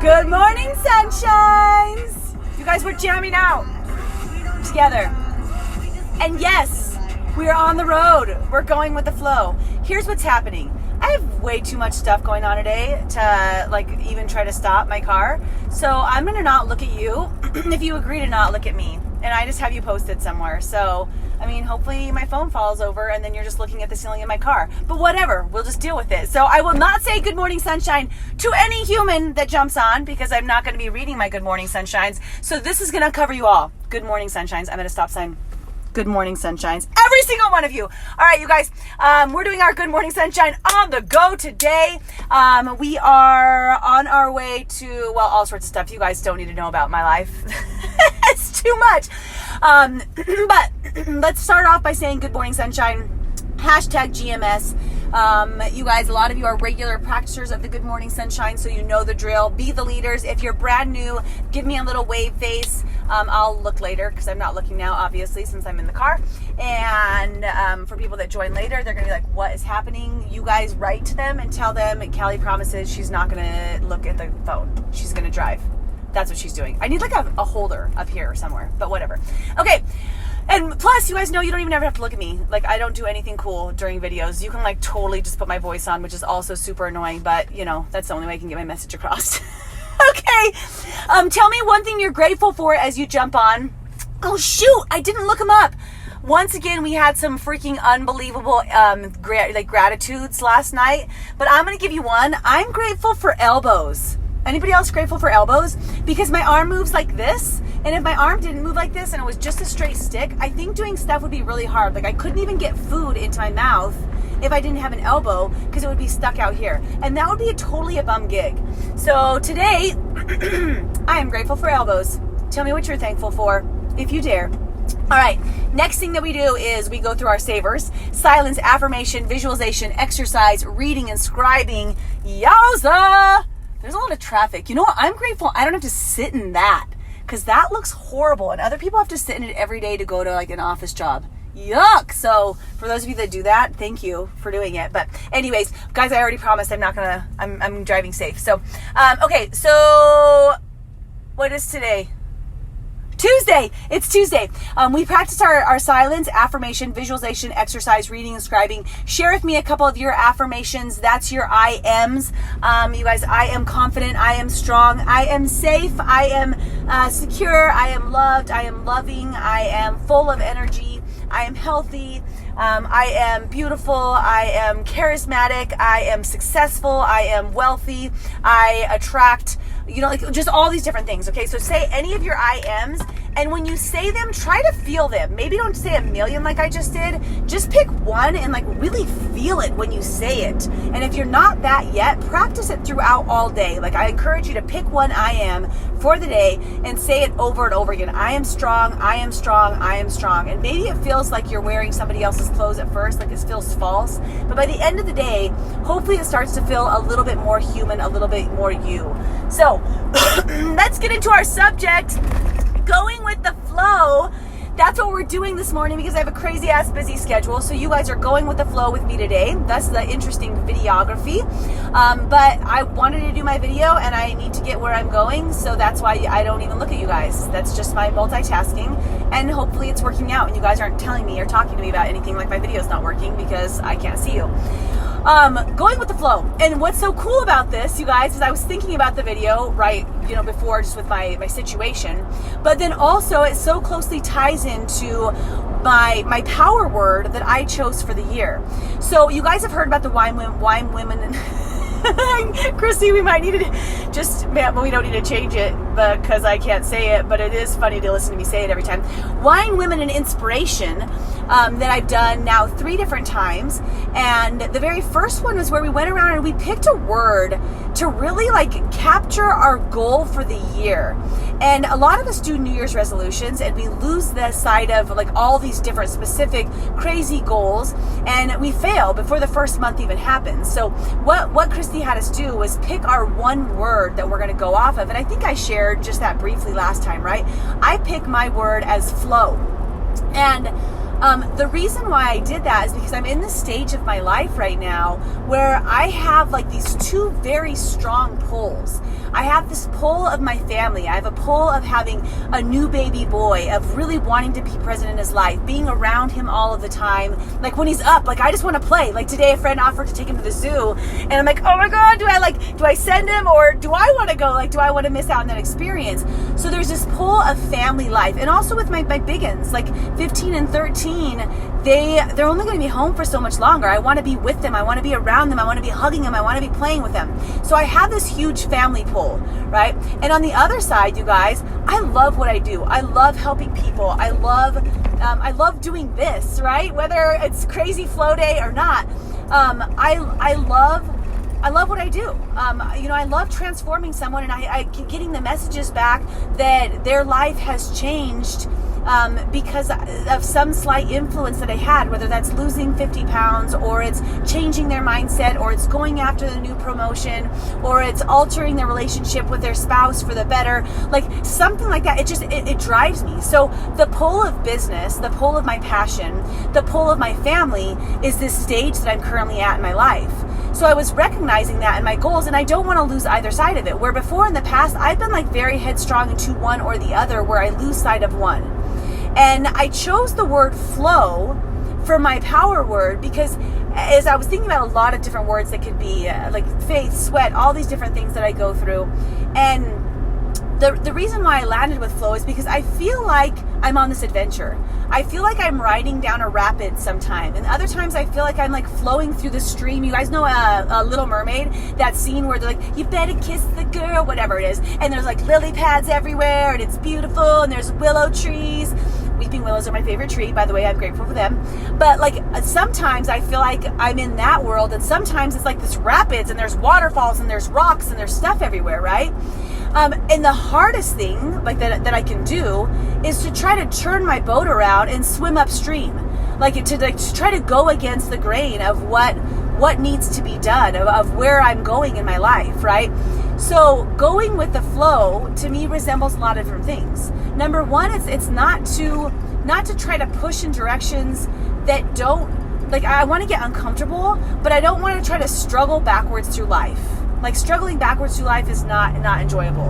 Good morning, sunshines. You guys were jamming out together. And yes, we are on the road. We're going with the flow. Here's what's happening. I have way too much stuff going on today to even try to stop my car. So I'm going to not look at you if you agree to not look at me. And I just have you posted somewhere. So, hopefully my phone falls over and then you're just looking at the ceiling in my car. But whatever, we'll just deal with it. So I will not say good morning, sunshine to any human that jumps on because I'm not going to be reading my good morning, sunshines. So this is going to cover you all. Good morning, sunshines. I'm going to stop sign. Good morning, sunshines. Every single one of you. All right, you guys, we're doing our good morning, sunshine on the go today. We are on our way to, all sorts of stuff you guys don't need to know about my life. It's too much. But let's start off by saying good morning, sunshine. Hashtag GMS. You guys, a lot of you are regular practicers of the good morning, sunshine, so you know the drill. Be the leaders. If you're brand new, give me a little wave face. I'll look later because I'm not looking now, obviously, since I'm in the car. And for people that join later, they're going to be like, what is happening? You guys write to them and tell them Callie promises she's not going to look at the phone. She's going to drive. That's what she's doing. I need like a holder up here somewhere, but whatever. Okay. And plus, you guys know you don't even ever have to look at me. Like, I don't do anything cool during videos. You can totally just put my voice on, which is also super annoying, but that's the only way I can get my message across. Okay. Tell me one thing you're grateful for as you jump on. Oh, shoot. I didn't look them up. Once again, we had some freaking unbelievable gratitudes last night, but I'm going to give you one. I'm grateful for elbows. Anybody else grateful for elbows? Because my arm moves like this, and if my arm didn't move like this and it was just a straight stick, I think doing stuff would be really hard. I couldn't even get food into my mouth if I didn't have an elbow because it would be stuck out here. And that would be totally a bum gig. So today, I am grateful for elbows. Tell me what you're thankful for, if you dare. All right, next thing that we do is we go through our savers: silence, affirmation, visualization, exercise, reading, and scribing. Yowza! There's a lot of traffic. You know what? I'm grateful I don't have to sit in that because that looks horrible. And other people have to sit in it every day to go to an office job. Yuck. So for those of you that do that, thank you for doing it. But anyways, guys, I already promised I'm driving safe. So, okay. So what is today? Tuesday. It's Tuesday. We practice our silence, affirmation, visualization, exercise, reading, and scribing. Share with me a couple of your affirmations. That's your I ams. You guys, I am confident. I am strong. I am safe. I am secure. I am loved. I am loving. I am full of energy. I am healthy. I am beautiful. I am charismatic. I am successful. I am wealthy. I attract, just all these different things. Okay, so say any of your I ams, and when you say them, try to feel them. Maybe don't say a million like I just did. Just pick one and really feel it when you say it. And if you're not that yet, practice it throughout all day. I encourage you to pick one I am for the day and say it over and over again. I am strong. I am strong. I am strong. And maybe it feels like you're wearing somebody else's clothes at first, like it feels false. But by the end of the day, hopefully it starts to feel a little bit more human, a little bit more you. So let's get into our subject. Going with the flow. That's what we're doing this morning because I have a crazy ass busy schedule. So you guys are going with the flow with me today. That's the interesting videography. But I wanted to do my video and I need to get where I'm going. So that's why I don't even look at you guys. That's just my multitasking. And hopefully it's working out and you guys aren't telling me or talking to me about anything like my video's not working because I can't see you. Going with the flow. And what's so cool about this, you guys, is I was thinking about the video before, just with my situation, but then also it so closely ties into my power word that I chose for the year. So you guys have heard about the wine women and Christy, we might need to we don't need to change it because I can't say it, but it is funny to listen to me say it every time. Wine, Women, and Inspiration that I've done now 3 different times. And the very first one was where we went around and we picked a word to really capture our goal for the year. And a lot of us do New Year's resolutions and we lose the sight of all these different specific crazy goals and we fail before the first month even happens. So what Christy had us do was pick our one word that we're going to go off of. And I think I shared just that briefly last time, right? I pick my word as flow. And The reason why I did that is because I'm in this stage of my life right now where I have like these two very strong pulls. I have this pull of my family. I have a pull of having a new baby boy, of really wanting to be present in his life, being around him all of the time. Like when he's up, like I just want to play. Like today a friend offered to take him to the zoo and I'm like, oh my God, do I send him or do I want to go? Like, do I want to miss out on that experience? So there's this pull of family life. And also with my big uns, like 15 and 13, they're only going to be home for so much longer. I want to be with them. I want to be around them. I want to be hugging them. I want to be playing with them. So I have this huge family pull, right? And on the other side, you guys, I love what I do. I love helping people. I love doing this, right? Whether it's crazy flow day or not. I love what I do. I love transforming someone and I keep getting the messages back that their life has changed because of some slight influence that I had, whether that's losing 50 pounds or it's changing their mindset or it's going after the new promotion or it's altering their relationship with their spouse for the better, like something like that. It drives me. So the pull of business, the pull of my passion, the pull of my family is this stage that I'm currently at in my life. So I was recognizing that in my goals and I don't want to lose either side of it. Where before in the past, I've been like very headstrong into one or the other where I lose sight of one. And I chose the word flow for my power word because as I was thinking about a lot of different words that could be like faith, sweat, all these different things that I go through. And the reason why I landed with flow is because I feel like I'm on this adventure. I feel like I'm riding down a rapid sometime. And other times I feel like I'm like flowing through the stream. You guys know a Little Mermaid, that scene where they're like, you better kiss the girl, whatever it is. And there's like lily pads everywhere and it's beautiful and there's willow trees. Weeping willows are my favorite tree, by the way. I'm grateful for them. But like sometimes I feel like I'm in that world and sometimes it's like this rapids and there's waterfalls and there's rocks and there's stuff everywhere, right? And the hardest thing like that I can do is to try to turn my boat around and swim upstream, to try to go against the grain of what needs to be done, of where I'm going in my life, right? So going with the flow to me resembles a lot of different things. Number one, it's not to try to push in directions that don't, like I want to get uncomfortable, but I don't want to try to struggle backwards through life. Like struggling backwards through life is not enjoyable.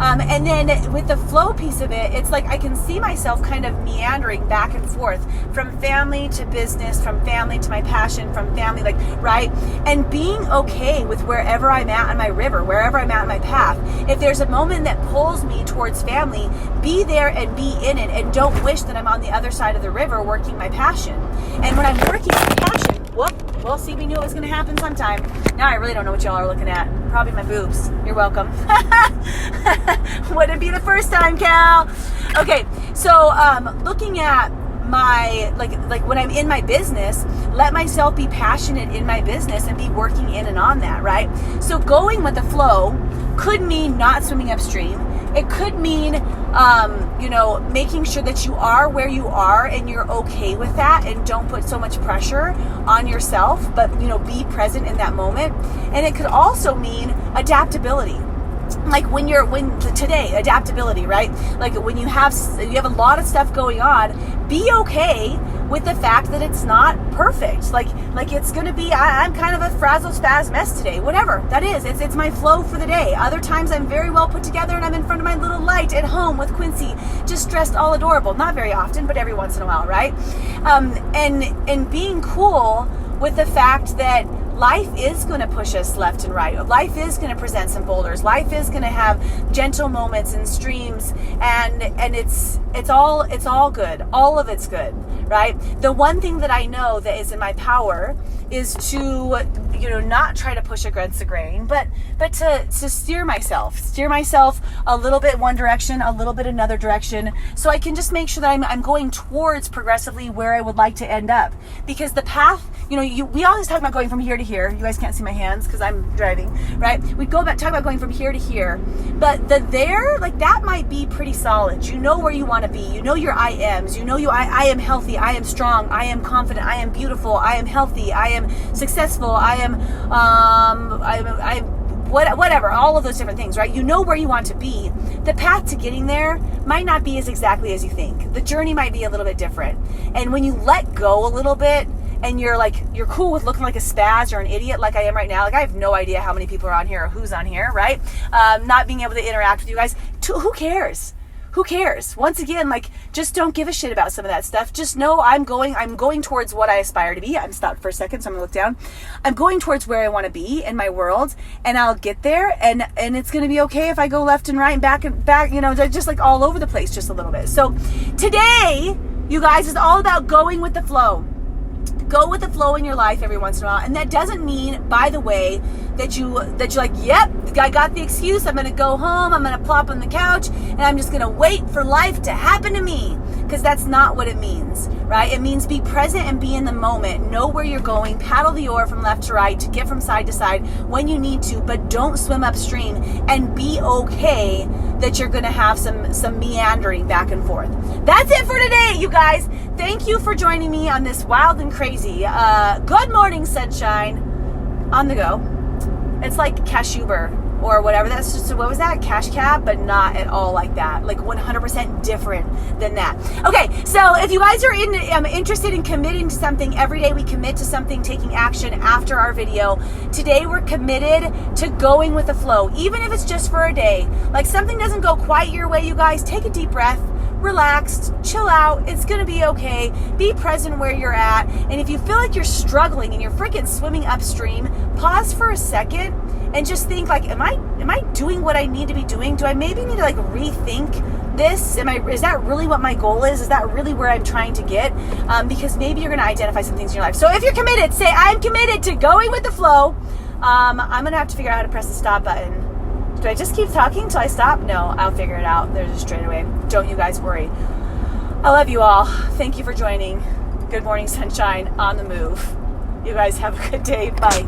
And then with the flow piece of it, it's like I can see myself kind of meandering back and forth from family to business, from family to my passion, from family, like, right? And being okay with wherever I'm at on my river, wherever I'm at on my path. If there's a moment that pulls me towards family, be there and be in it and don't wish that I'm on the other side of the river working my passion. And when I'm working my passion, well, see, we knew it was going to happen sometime. Now I really don't know what y'all are looking at. Probably my boobs. You're welcome. Wouldn't be the first time, Cal. Okay, so looking at my, like when I'm in my business, let myself be passionate in my business and be working in and on that, right? So going with the flow could mean not swimming upstream. It could mean, making sure that you are where you are and you're okay with that and don't put so much pressure on yourself, but, be present in that moment. And it could also mean adaptability. Like today, adaptability, right? Like when you have a lot of stuff going on, be okay with the fact that it's not perfect. Like it's going to be, I'm kind of a frazzle spaz mess today, whatever that is. It's my flow for the day. Other times I'm very well put together and I'm in front of my little light at home with Quincy, just dressed all adorable. Not very often, but every once in a while, right? And being cool with the fact that life is going to push us left and right. Life is going to present some boulders. Life is going to have gentle moments and streams, and it's all good. All of it's good, right? The one thing that I know that is in my power is to not try to push against the grain, but to steer myself a little bit one direction, a little bit another direction, so I can just make sure that I'm going towards progressively where I would like to end up. Because the path, we always talk about going from here to here. You guys can't see my hands because I'm driving, right? We talk about going from here to here, but that might be pretty solid. You know where you want to be. You know your I ams. I am healthy. I am strong. I am confident. I am beautiful. I am healthy. I am successful. I am whatever, all of those different things, right? You know where you want to be. The path to getting there might not be as exactly as you think. The journey might be a little bit different. And when you let go a little bit, and you're cool with looking like a spaz or an idiot like I am right now. Like, I have no idea how many people are on here or who's on here, right? Not being able to interact with you guys. Who cares? Who cares? Once again, like, just don't give a shit about some of that stuff. Just know I'm going towards what I aspire to be. I'm stopped for a second, so I'm gonna look down. I'm going towards where I want to be in my world, and I'll get there, and it's gonna be okay if I go left and right and back, just like all over the place just a little bit. So today, you guys, is all about going with the flow. Go with the flow in your life every once in a while. And that doesn't mean, by the way, that you're like, yep, I got the excuse. I'm going to go home. I'm going to plop on the couch and I'm just going to wait for life to happen to me. Because that's not what it means, right? It means be present and be in the moment. Know where you're going. Paddle the oar from left to right to get from side to side when you need to, but don't swim upstream, and be okay that you're going to have some meandering back and forth. That's it for today, you guys. Thank you for joining me on this wild and crazy Good Morning Sunshine on the go. It's like Cashuber or whatever. That's just, what was that? Cash cab, but not at all like that. Like 100% different than that. Okay, so if you guys are interested in committing to something, every day we commit to something, taking action after our video. Today we're committed to going with the flow, even if it's just for a day. Like, something doesn't go quite your way, you guys, take a deep breath. Relaxed, chill out, it's gonna be okay. Be present where you're at. And if you feel like you're struggling and you're freaking swimming upstream, pause for a second and just think, like, am I doing what I need to be doing? Do I maybe need to like rethink this? Is that really what my goal is? Is that really where I'm trying to get? Because maybe you're gonna identify some things in your life. So if you're committed, say, I'm committed to going with the flow. I'm gonna have to figure out how to press the stop button. Do I just keep talking until I stop? No, I'll figure it out. There's a straight away. Don't you guys worry. I love you all. Thank you for joining Good Morning Sunshine on the move. You guys have a good day. Bye.